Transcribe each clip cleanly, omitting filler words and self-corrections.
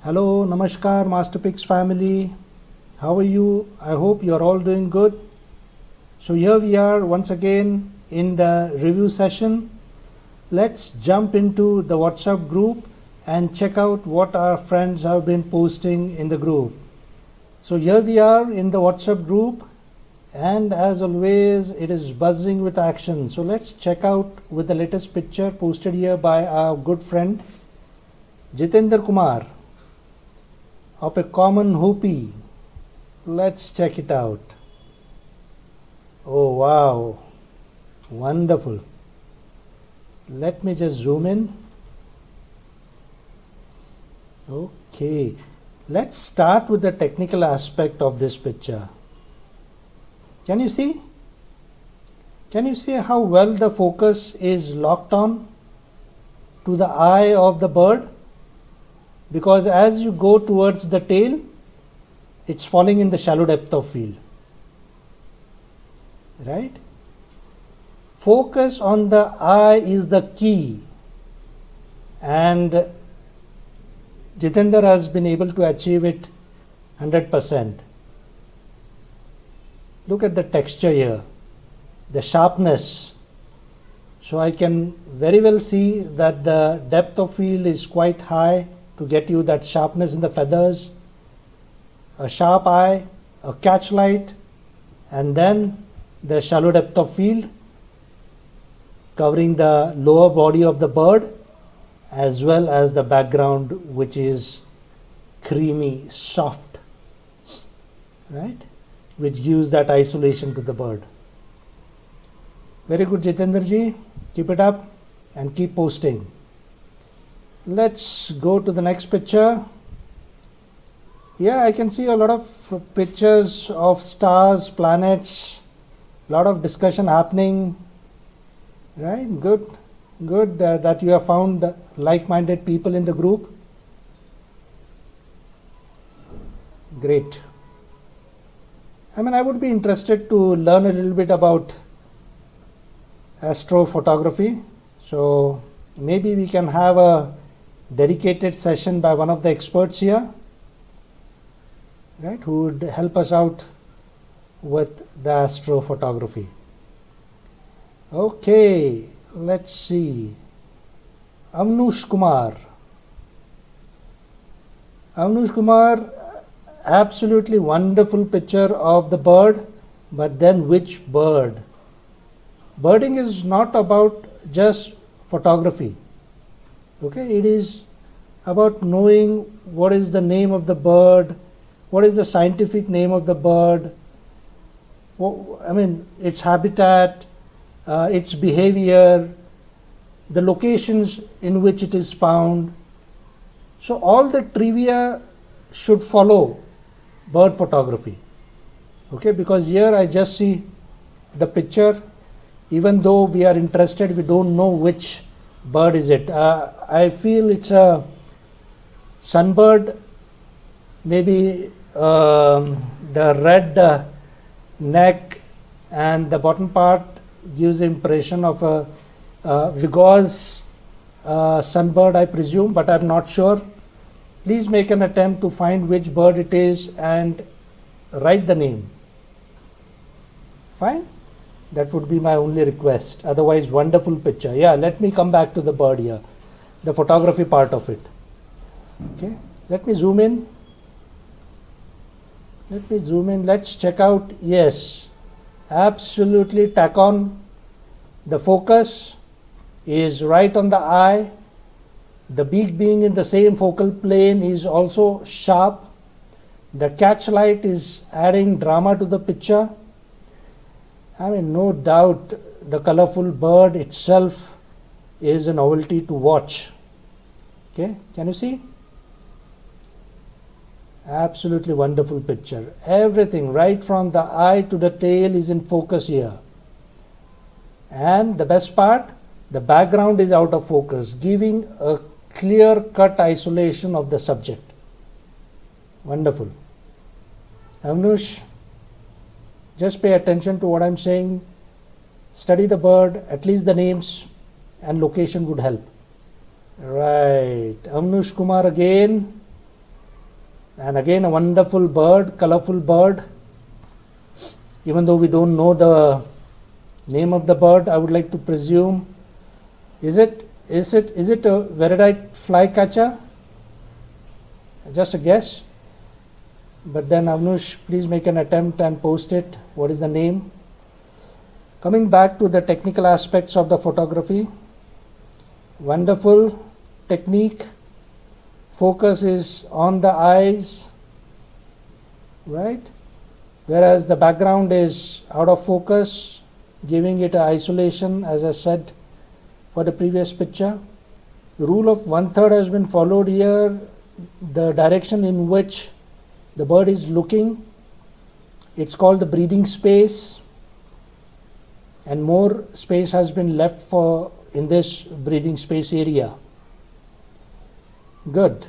Hello, Namaskar, Masterpix family. How are you? I hope you are all doing good. So here we are once again in the review session. Let's jump into the WhatsApp group and check out what our friends have been posting in the group. So here we are in the WhatsApp group, and as always it is buzzing with action. So let's check out with the latest picture posted here by our good friend Jitendra Kumar of a common hoopy. Let's check it out. Oh wow, wonderful. Let me just zoom in. Okay, let's start with the technical aspect of this picture. Can you see? Can you see how well the focus is locked on to the eye of the bird? Because as you go towards the tail, it's falling in the shallow depth of field. Right? Focus on the eye is the key, and Jitendra has been able to achieve it 100%. Look at the texture here, the sharpness. So I can very well see that the depth of field is quite high to get you that sharpness in the feathers, a sharp eye, a catch light, and then the shallow depth of field covering the lower body of the bird, as well as the background, which is creamy, soft, right, which gives that isolation to the bird. Very good, Jitendra ji. Keep it up and keep posting. Let's go to the next picture. Yeah, I can see a lot of pictures of stars, planets, lot of discussion happening. Right, good that you have found like-minded people in the group. Great. I mean, I would be interested to learn a little bit about astrophotography. So maybe we can have a dedicated session by one of the experts here, right, who would help us out with the astrophotography. Okay, let's see. Amnush Kumar. Amnush Kumar, absolutely wonderful picture of the bird, but then which bird? Birding is not about just photography. Okay, it is about knowing what is the name of the bird, what is the scientific name of the bird, I mean its habitat, its behavior, the locations in which it is found. So all the trivia should follow bird photography. Okay, because here I just see the picture. Even though we are interested, we don't know which bird is it. I feel it's a sunbird, maybe the red neck and the bottom part gives the impression of a vigorous sunbird, I presume, but I'm not sure. Please make an attempt to find which bird it is and write the name. Fine? That would be my only request. Otherwise, wonderful picture. Yeah, let me come back to the bird here, the photography part of it. Okay, let me zoom in. Let's check out. Yes, absolutely tack on. The focus is right on the eye. The beak being in the same focal plane is also sharp. The catch light is adding drama to the picture. I mean, no doubt the colorful bird itself is a novelty to watch. Okay, can you see? Absolutely wonderful picture. Everything right from the eye to the tail is in focus here. And the best part, the background is out of focus, giving a clear-cut isolation of the subject. Wonderful. Amnush, just pay attention to what I'm saying. Study the bird, at least the names and location would help. Right. Amnush Kumar again. And again, a wonderful bird, colorful bird. Even though we don't know the name of the bird, I would like to presume, is it a Veridite flycatcher? Just a guess. But then Avnush, please make an attempt and post it. What is the name? Coming back to the technical aspects of the photography, wonderful technique. Focus is on the eyes, right? Whereas the background is out of focus, giving it an isolation, as I said for the previous picture. The rule of 1/3 has been followed here. The direction in which the bird is looking, it's called the breathing space, and more space has been left for in this breathing space area. Good.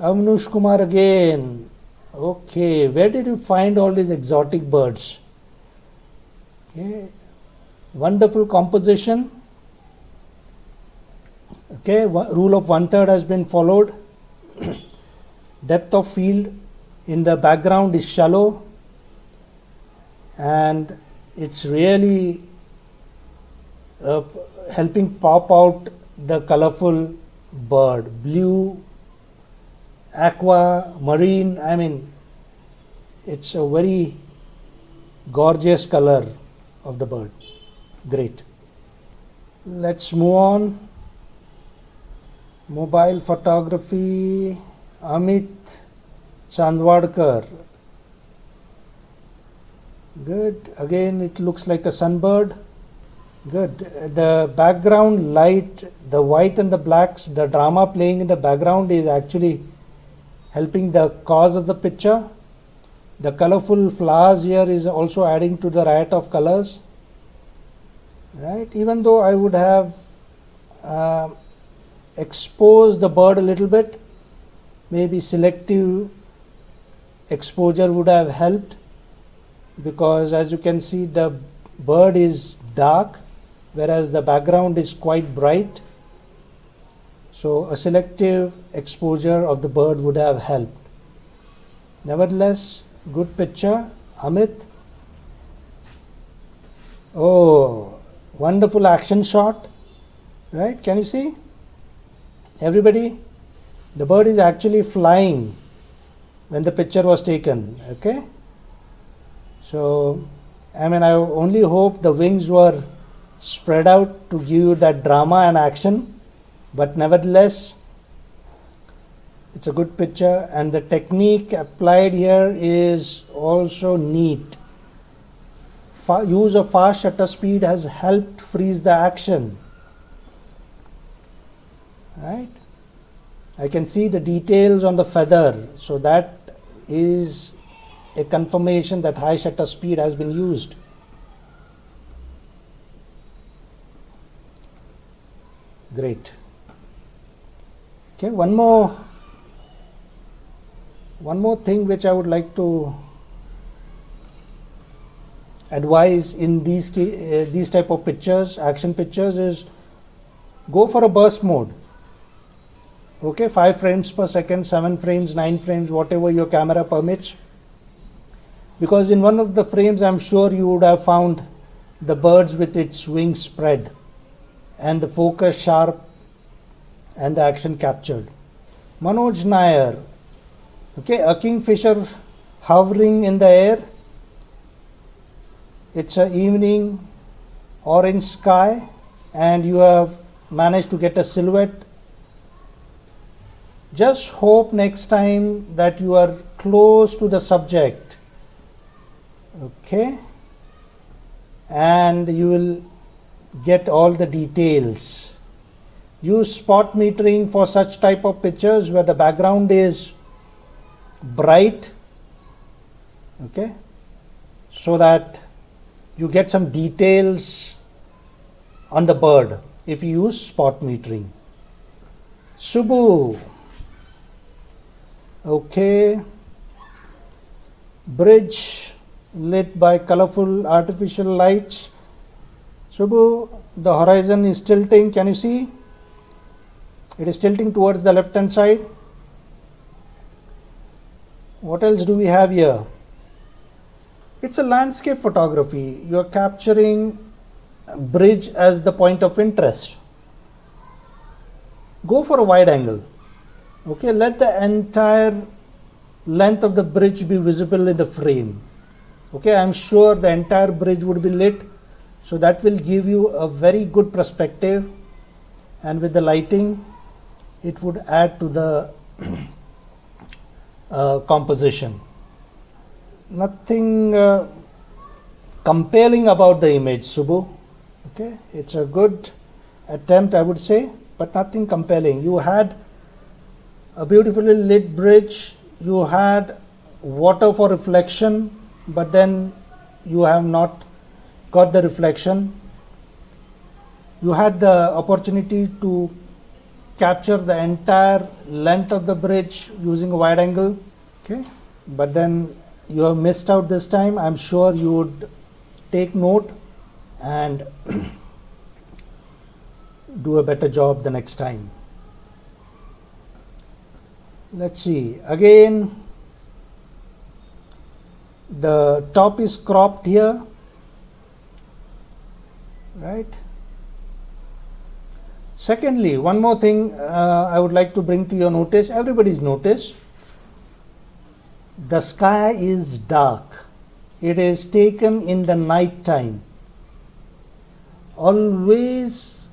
Avnush Kumar again. Okay, where did you find all these exotic birds? Okay, wonderful composition. Okay, rule of 1/3 has been followed. Depth of field in the background is shallow, and it's really helping pop out the colorful bird. Blue, aqua, marine, I mean, it's a very gorgeous color of the bird. Great. Let's move on. Mobile photography, Amit Chandwadkar. Good. Again, it looks like a sunbird. Good. The background light, the white and the blacks, the drama playing in the background is actually helping the cause of the picture. The colorful flowers here is also adding to the riot of colors. Right. Even though I would have exposed the bird a little bit, maybe selective exposure would have helped, because as you can see the bird is dark whereas the background is quite bright, so a selective exposure of the bird would have helped. Nevertheless, good picture, Amit. Oh, wonderful action shot, right? Can you see? Everybody, the bird is actually flying when the picture was taken. Okay, so I mean, I only hope the wings were spread out to give you that drama and action, but nevertheless it's a good picture, and the technique applied here is also neat. Use of fast shutter speed has helped freeze the action. Right, I can see the details on the feather, so that is a confirmation that high shutter speed has been used. Great. Okay, one more thing which I would like to advise in these type of pictures, action pictures, is go for a burst mode. Okay, 5 frames per second, 7 frames, 9 frames, whatever your camera permits. Because in one of the frames, I'm sure you would have found the birds with its wings spread and the focus sharp and the action captured. Manoj Nair. Okay, a kingfisher hovering in the air. It's an evening, orange sky, and you have managed to get a silhouette. Just hope next time that you are close to the subject, okay, and you will get all the details. Use spot metering for such type of pictures where the background is bright, okay, so that you get some details on the bird if you use spot metering. Subbu. Okay, bridge lit by colorful artificial lights. Subbu, the horizon is tilting, can you see? It is tilting towards the left hand side. What else do we have here? It's a landscape photography. You are capturing a bridge as the point of interest. Go for a wide angle. Okay, let the entire length of the bridge be visible in the frame. Okay, I'm sure the entire bridge would be lit, so that will give you a very good perspective, and with the lighting it would add to the composition. Nothing compelling about the image, Subbu. Okay, it's a good attempt, I would say, but nothing compelling. You had a beautifully lit bridge, you had water for reflection, but then you have not got the reflection. You had the opportunity to capture the entire length of the bridge using a wide angle, okay, but then you have missed out this time. I'm sure you would take note and do a better job the next time. Let's see, again the top is cropped here, right? Secondly, one more thing I would like to bring to your notice, everybody's notice. The sky is dark. It is taken in the night time. Always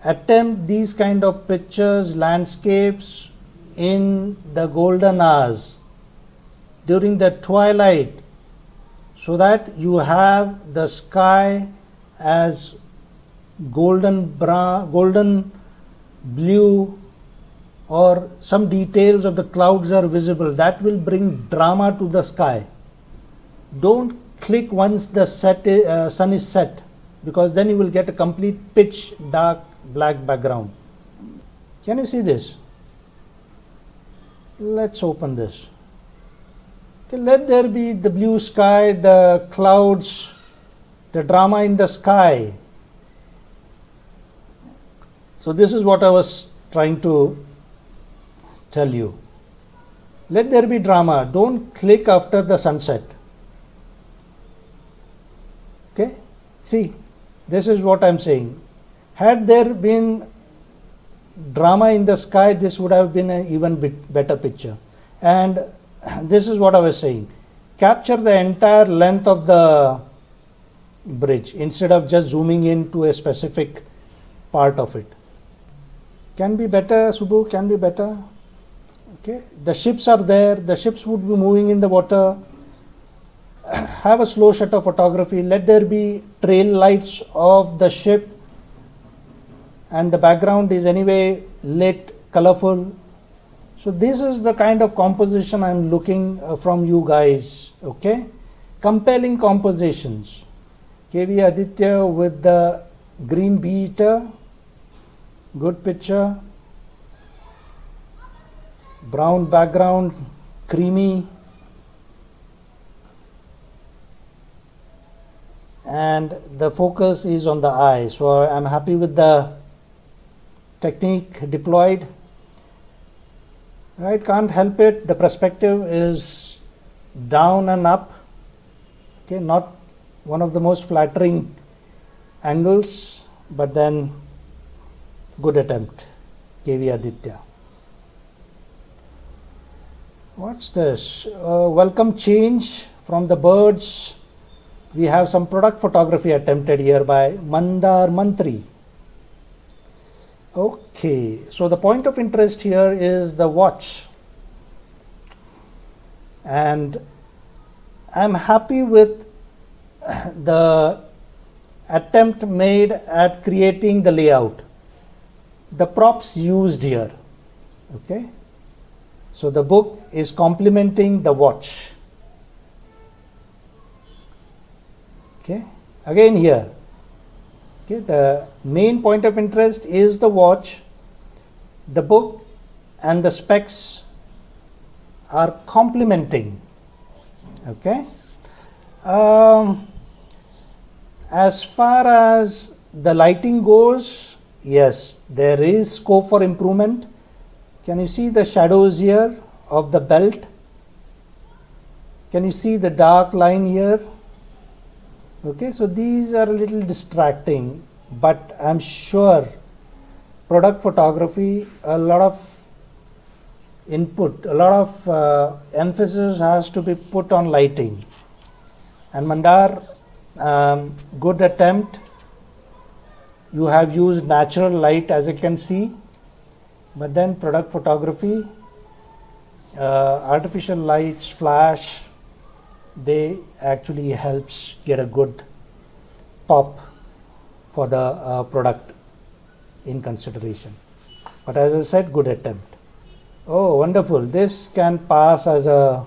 attempt these kind of pictures, landscapes in the golden hours, during the twilight, so that you have the sky as golden brown, golden blue, or some details of the clouds are visible. That will bring drama to the sky. Don't click once the sun is set, because then you will get a complete pitch dark black background. Can you see this? Let's open this. Okay, let there be the blue sky, the clouds, the drama in the sky. So this is what I was trying to tell you. Let there be drama. Don't click after the sunset. Okay? See, this is what I'm saying. Had there been drama in the sky, this would have been an even better picture. And this is what I was saying. Capture the entire length of the bridge instead of just zooming into a specific part of it. Can be better, Subbu, can be better. Okay, the ships are there, the ships would be moving in the water. Have a slow shutter photography, let there be trail lights of the ship, and the background is anyway lit, colorful. So this is the kind of composition I'm looking from you guys, okay? Compelling compositions. KV Aditya with the green bee eater, good picture. Brown background, creamy. And the focus is on the eye. So I'm happy with the technique deployed. Right, can't help it. The perspective is down and up. Okay, not one of the most flattering angles, but then good attempt, KV Aditya. What's this? Welcome change from the birds. We have some product photography attempted here by Mandar Mantri. Okay, so the point of interest here is the watch. And I'm happy with the attempt made at creating the layout. The props used here. Okay. So the book is complementing the watch. Okay, again here. Okay, the main point of interest is the watch. The book and the specs are complementing. Okay. As far as the lighting goes, yes, there is scope for improvement. Can you see the shadows here of the belt? Can you see the dark line here? Okay, so these are a little distracting, but I'm sure product photography, a lot of input, a lot of emphasis has to be put on lighting. And Mandar, good attempt. You have used natural light, as you can see, but then product photography, artificial lights, flash, they actually helps get a good pop for the product in consideration. But as I said, good attempt. Oh, wonderful. This can pass as a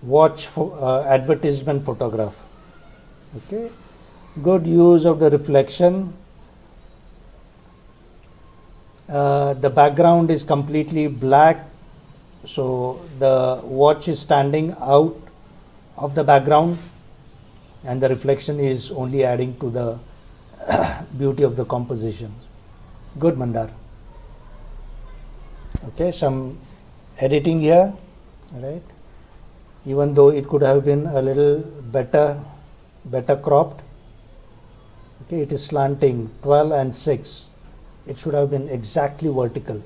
watch for advertisement photograph. Okay, good use of the reflection. The background is completely black, so the watch is standing out of the background and the reflection is only adding to the beauty of the composition. Good, Mandar. Okay, some editing here, right? Even though it could have been a little better cropped. Okay, it is slanting 12 and 6. It should have been exactly vertical.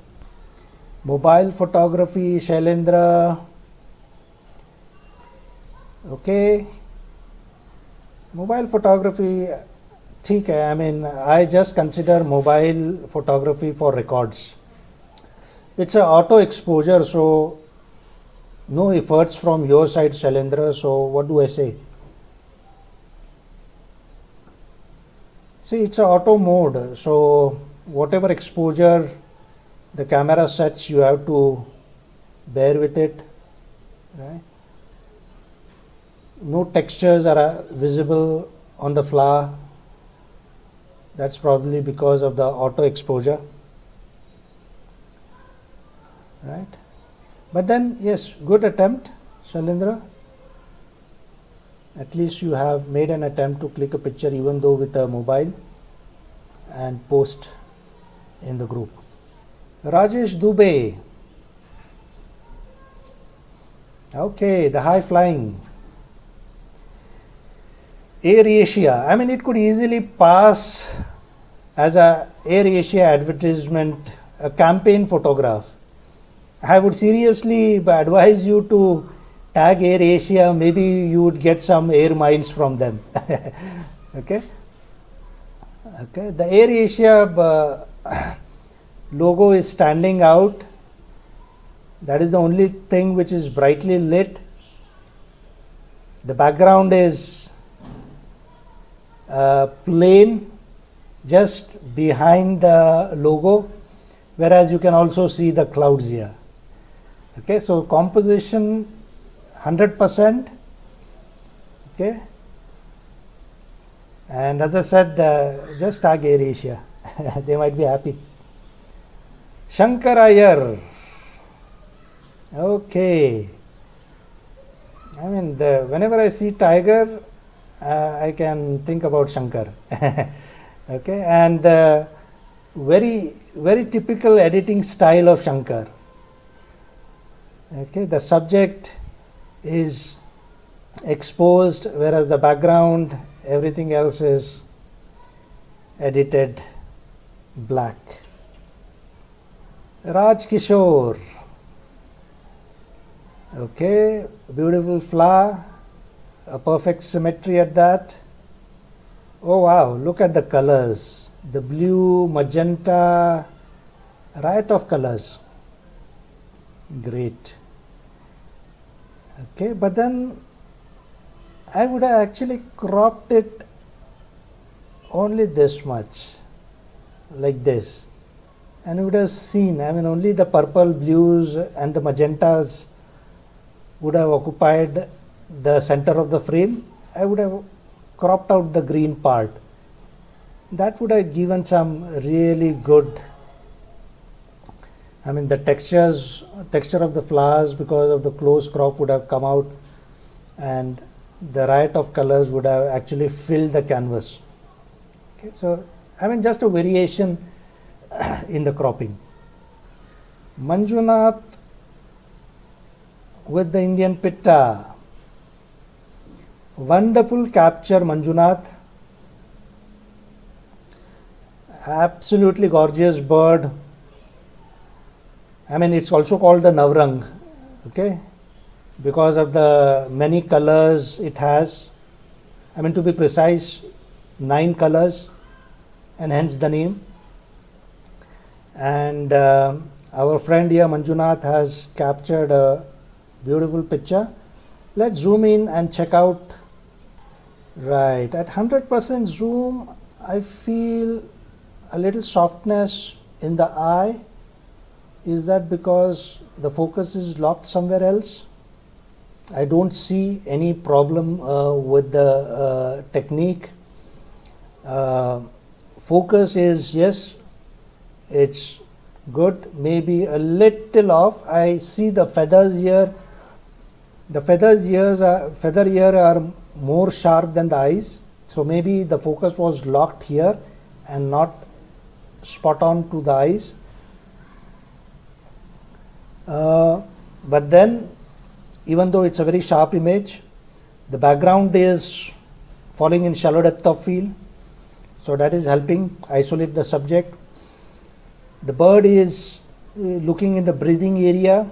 Mobile photography, Shailendra. Okay. Mobile photography, ठीक है. I mean, I just consider mobile photography for records. It's an auto exposure, so no efforts from your side, Shailendra. So what do I say? See, it's an auto mode, so whatever exposure the camera sets, you have to bear with it, right? No textures are visible on the flower. That's probably because of the auto exposure, right? But then, yes, good attempt, Shailendra. At least you have made an attempt to click a picture, even though with a mobile, and post in the group. Rajesh Dubey. Okay, the high flying. Air Asia. I mean, it could easily pass as a Air Asia advertisement, a campaign photograph. I would seriously advise you to tag Air Asia. Maybe you would get some air miles from them. Okay. Okay. The Air Asia logo is standing out. That is the only thing which is brightly lit. The background is plain just behind the logo, whereas you can also see the clouds here. Okay, so composition 100%. Okay, and as I said, just tag Air Asia. They might be happy. Shankar Iyer. Okay. I mean, whenever I see tiger, I can think about Shankar. Okay, and very, very typical editing style of Shankar. Okay, the subject is exposed, whereas the background, everything else is edited black. Raj Kishore. Okay, beautiful flower, a perfect symmetry at that. Oh wow, look at the colors. The blue, magenta, riot of colors. Great. Okay, but then I would have actually cropped it only this much, like this. And you would have seen, I mean, only the purple, blues and the magentas would have occupied the center of the frame. I would have cropped out the green part. That would have given some really good, I mean, the texture of the flowers because of the close crop would have come out, and the riot of colors would have actually filled the canvas. Okay, so I mean just a variation in the cropping. Manjunath with the Indian pitta. Wonderful capture, Manjunath. Absolutely gorgeous bird. I mean, it's also called the Navrang, okay, because of the many colors it has. I mean, to be precise, 9 colors, and hence the name. And our friend here, Manjunath, has captured a beautiful picture. Let's zoom in and check out. Right, at 100% zoom, I feel a little softness in the eye. Is that because the focus is locked somewhere else? I don't see any problem with the technique. Focus is, yes, it's good, maybe a little off. I see the feathers here. The feather here are more sharp than the eyes. So maybe the focus was locked here and not spot on to the eyes. But then, even though it's a very sharp image, the background is falling in shallow depth of field, so that is helping isolate the subject. The bird is looking in the breathing area,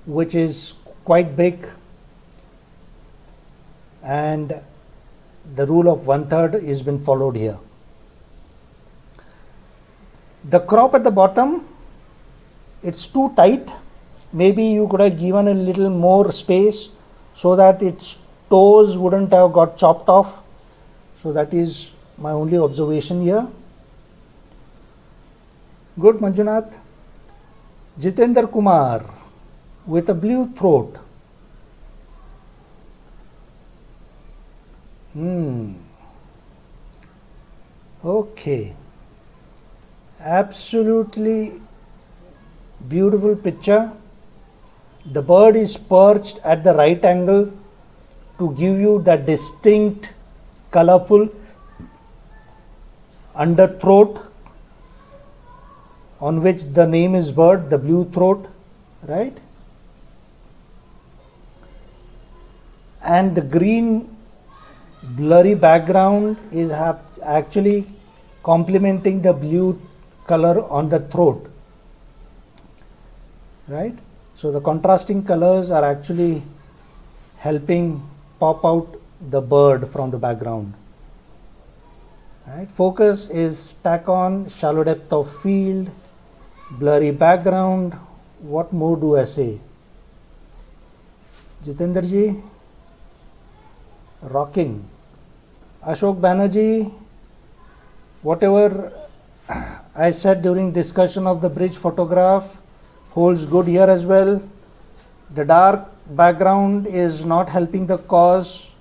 which is quite big, and the rule of 1/3 is been followed here. The crop at the bottom, it's too tight. Maybe you could have given a little more space so that its toes wouldn't have got chopped off. So that is my only observation here. Good, Manjunath. Jitendra Kumar with a blue throat. Okay. Absolutely beautiful picture. The bird is perched at the right angle to give you that distinct, colorful under throat on which the name is bird, the blue throat, right? And the green blurry background is actually complementing the blue color on the throat, right? So the contrasting colors are actually helping pop out the bird from the background, right? Focus is tack on, shallow depth of field, blurry background. What more do I say? Jitendra ji, rocking. Ashok Banerjee, whatever I said during discussion of the bridge photograph holds good here as well. The dark background is not helping the cause.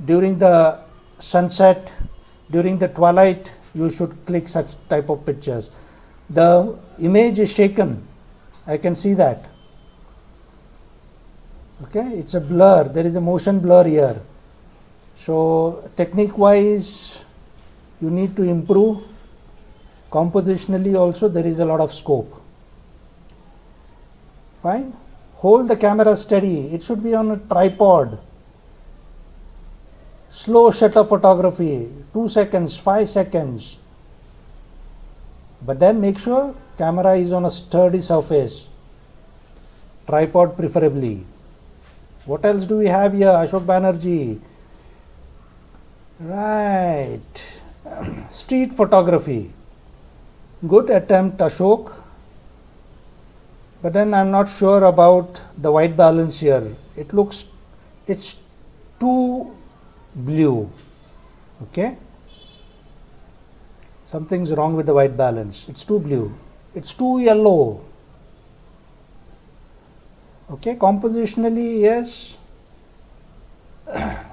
During the sunset, during the twilight, you should click such type of pictures. The image is shaken. I can see that. Okay, it's a blur. There is a motion blur here. So technique wise, you need to improve. Compositionally also there is a lot of scope. Fine. Hold the camera steady. It should be on a tripod. Slow shutter photography, 2 seconds, 5 seconds. But then make sure camera is on a sturdy surface. Tripod preferably. What else do we have here? Ashok Banerjee. Right. Street photography. Good attempt, Ashok. But then I'm not sure about the white balance here. It's too blue. Okay. Something's wrong with the white balance. It's too blue. It's too yellow. Okay, compositionally, yes.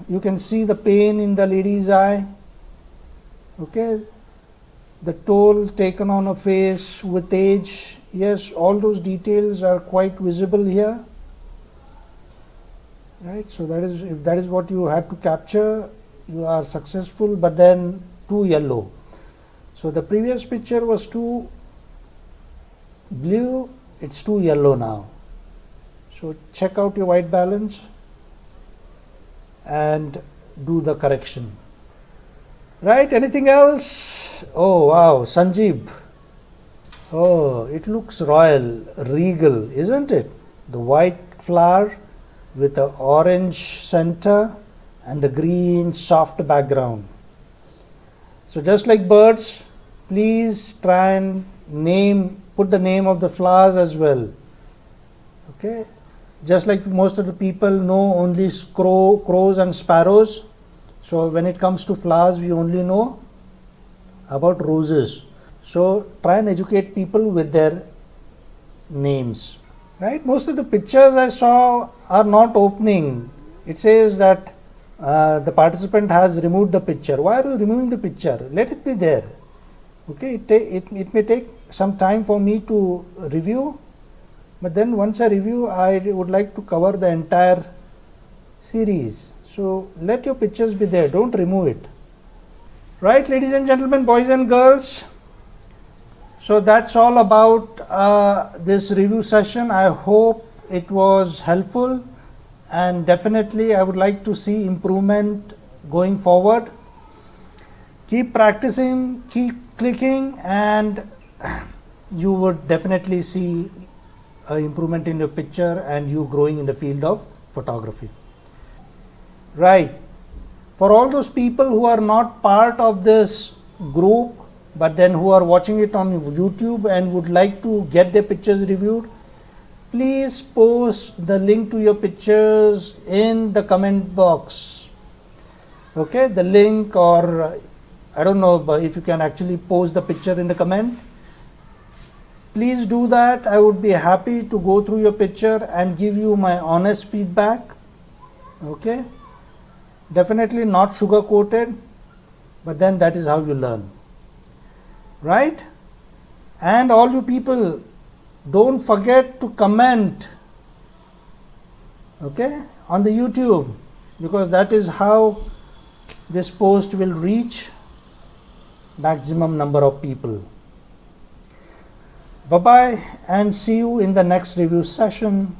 You can see the pain in the lady's eye. Okay, the toll taken on her face with age. Yes, all those details are quite visible here. Right, so that is, if that is what you had to capture, you are successful, but then too yellow. So the previous picture was too blue, it's too yellow now. So check out your white balance and do the correction. Right, anything else? Oh wow, Sanjeev. Oh, it looks royal, regal, isn't it? The white flower with the orange center and the green soft background. So just like birds, please try and put the name of the flowers as well. Okay, just like most of the people know only crows and sparrows. So when it comes to flowers, we only know about roses. So try and educate people with their names. Right? Most of the pictures I saw are not opening. It says that the participant has removed the picture. Why are you removing the picture? Let it be there. Okay, it may take some time for me to review, but then once I review, I would like to cover the entire series. So let your pictures be there, don't remove it. Right, ladies and gentlemen, boys and girls. So that's all about this review session. I hope it was helpful, and definitely I would like to see improvement going forward. Keep practicing, keep clicking, and you would definitely see improvement in your picture and you growing in the field of photography. Right. For all those people who are not part of this group, but then who are watching it on YouTube and would like to get their pictures reviewed, please post the link to your pictures in the comment box. Okay, the link, or I don't know if you can actually post the picture in the comment. Please do that. I would be happy to go through your picture and give you my honest feedback. Okay, definitely not sugar coated, but then that is how you learn. Right? And all you people, don't forget to comment, okay, on the YouTube, because that is how this post will reach maximum number of people. Bye bye, and see you in the next review session.